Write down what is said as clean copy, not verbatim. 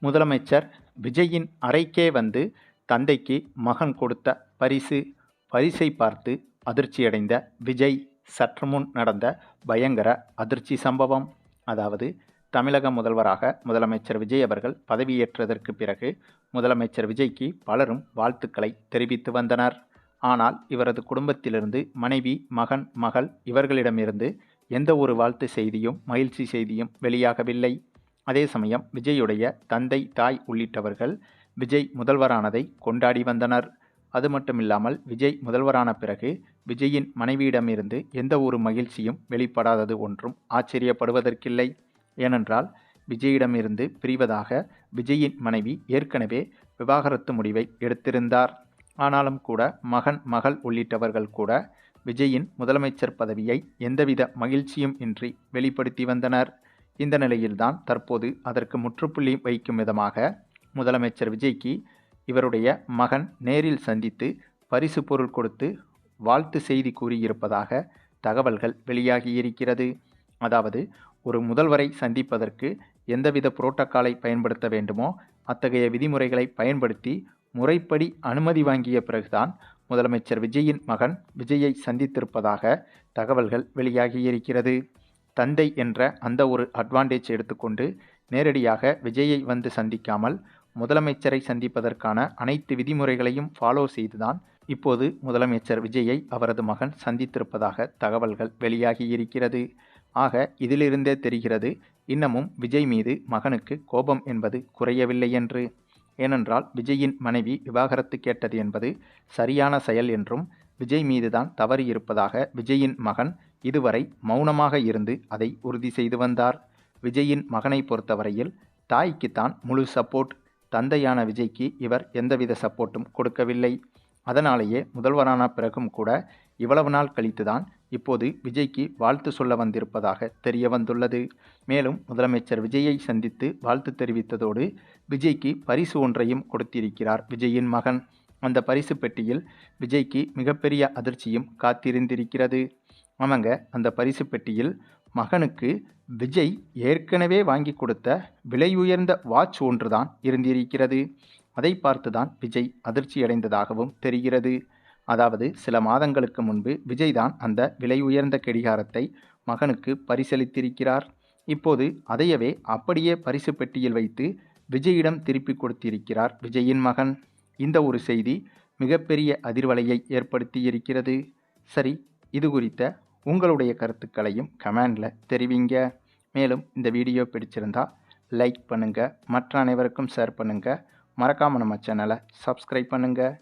முதலமைச்சர் விஜயின் அறைக்கே வந்து தந்தைக்கு மகன் கொடுத்த பரிசை பார்த்து அதிர்ச்சியடைந்த விஜய். சற்று முன் நடந்த பயங்கர அதிர்ச்சி சம்பவம். அதாவது தமிழக முதல்வராக முதலமைச்சர் விஜய் அவர்கள் பதவியேற்றதற்கு பிறகு முதலமைச்சர் விஜய்க்கு பலரும் வாழ்த்துக்களை தெரிவித்து வந்தனர். ஆனால் இவரது குடும்பத்திலிருந்து மனைவி, மகன், மகள் இவர்களிடமிருந்து எந்த ஒரு வாழ்த்து செய்தியும் மகிழ்ச்சி செய்தியும் வெளியாகவில்லை. அதே சமயம் விஜயுடைய தந்தை, தாய் உள்ளிட்டவர்கள் விஜய் முதல்வரானதை கொண்டாடி வந்தனர். அது மட்டுமில்லாமல் விஜய் முதல்வரான பிறகு விஜயின் மனைவியிடமிருந்து எந்த ஒரு மகிழ்ச்சியும் வெளிப்படாதது ஒன்றும் ஆச்சரியப்படுவதற்கில்லை. ஏனென்றால் விஜயிடமிருந்து பிரிவதாக விஜயின் மனைவி ஏற்கனவே விவாகரத்து முடிவை எடுத்திருந்தார். ஆனாலும் கூட மகன், மகள் உள்ளிட்டவர்கள் கூட விஜயின் முதலமைச்சர் பதவியை எந்தவித மகிழ்ச்சியும் இன்றி வெளிப்படுத்தி வந்தனர். இந்த நிலையில்தான் தற்போது அதற்கு முற்றுப்புள்ளி வைக்கும் விதமாக முதலமைச்சர் விஜய்க்கு இவருடைய மகன் நேரில் சந்தித்து பரிசு பொருள் கொடுத்து வாழ்த்து செய்தி கூறியிருப்பதாக தகவல்கள் வெளியாகியிருக்கிறது. அதாவது ஒரு முதல்வரை சந்திப்பதற்கு எந்தவித புரோட்டோக்காலை பயன்படுத்த வேண்டுமோ அத்தகைய விதிமுறைகளை பயன்படுத்தி முறைப்படி அனுமதி வாங்கிய பிறகுதான் முதலமைச்சர் விஜயின் மகன் விஜயை சந்தித்திருப்பதாக தகவல்கள் வெளியாகியிருக்கிறது. தந்தை என்ற அந்த ஒரு அட்வான்டேஜ் எடுத்துக்கொண்டு நேரடியாக விஜயை வந்து சந்திக்காமல் முதலமைச்சரை சந்திப்பதற்கான அனைத்து விதிமுறைகளையும் ஃபாலோ செய்துதான் இப்போது முதலமைச்சர் விஜயை அவரது மகன் சந்தித்திருப்பதாக தகவல்கள் வெளியாகியிருக்கிறது. ஆக இதிலிருந்தே தெரிகிறது இன்னமும் விஜய் மீது மகனுக்கு கோபம் என்பது குறையவில்லை என்று. ஏனென்றால் விஜயின் மனைவி விவாகரத்து கேட்டது என்பது சரியான செயல் என்றும் விஜய் மீதுதான் தவறு இருப்பதாக விஜயின் மகன் இதுவரை மௌனமாக இருந்து அதை உறுதி செய்து வந்தார். விஜயின் மகனை பொறுத்தவரையில் தாய்க்குத்தான் முழு சப்போர்ட். தந்தையான விஜய்க்கு இவர் எந்தவித சப்போர்ட்டும் கொடுக்கவில்லை. அதனாலேயே முதல்வரான பிறகும் கூட இவ்வளவு நாள் கழித்துதான் இப்போது விஜய்க்கு வாழ்த்து சொல்ல வந்திருப்பதாக தெரிய வந்துள்ளது. மேலும் முதலமைச்சர் விஜயை சந்தித்து வாழ்த்து தெரிவித்ததோடு விஜய்க்கு பரிசு ஒன்றையும் கொடுத்திருக்கிறார் விஜயின் மகன். அந்த பரிசு பெட்டியில் விஜய்க்கு மிகப்பெரிய அதிர்ச்சியும் காத்திருந்திருக்கிறது. ஆமாங்க, அந்த பரிசு பெட்டியில் மகனுக்கு விஜய் ஏற்கனவே வாங்கி கொடுத்த விலை உயர்ந்த வாட்ச் ஒன்றுதான் இருந்திருக்கிறது. அதை பார்த்துதான் விஜய் அதிர்ச்சியடைந்ததாகவும் தெரிகிறது. அதாவது சில மாதங்களுக்கு முன்பு விஜய் தான் அந்த விலை உயர்ந்த கடிகாரத்தை மகனுக்கு பரிசளித்திருக்கிறார். இப்போது அதையவே அப்படியே பரிசு பெட்டியில் வைத்து விஜயிடம் திருப்பி கொடுத்திருக்கிறார் விஜயின் மகன். இந்த ஒரு செய்தி மிகப்பெரிய அதிர்வலையை ஏற்படுத்தியிருக்கிறது. சரி, இது குறித்த உங்களுடைய கருத்துக்களையும் கமெண்டில் தெரிவிங்க. மேலும் இந்த வீடியோ பிடிச்சிருந்தா லைக் பண்ணுங்கள், மற்ற அனைவருக்கும் ஷேர் பண்ணுங்கள். மறக்காமல் நம்ம சேனலை சப்ஸ்கிரைப் பண்ணுங்கள்.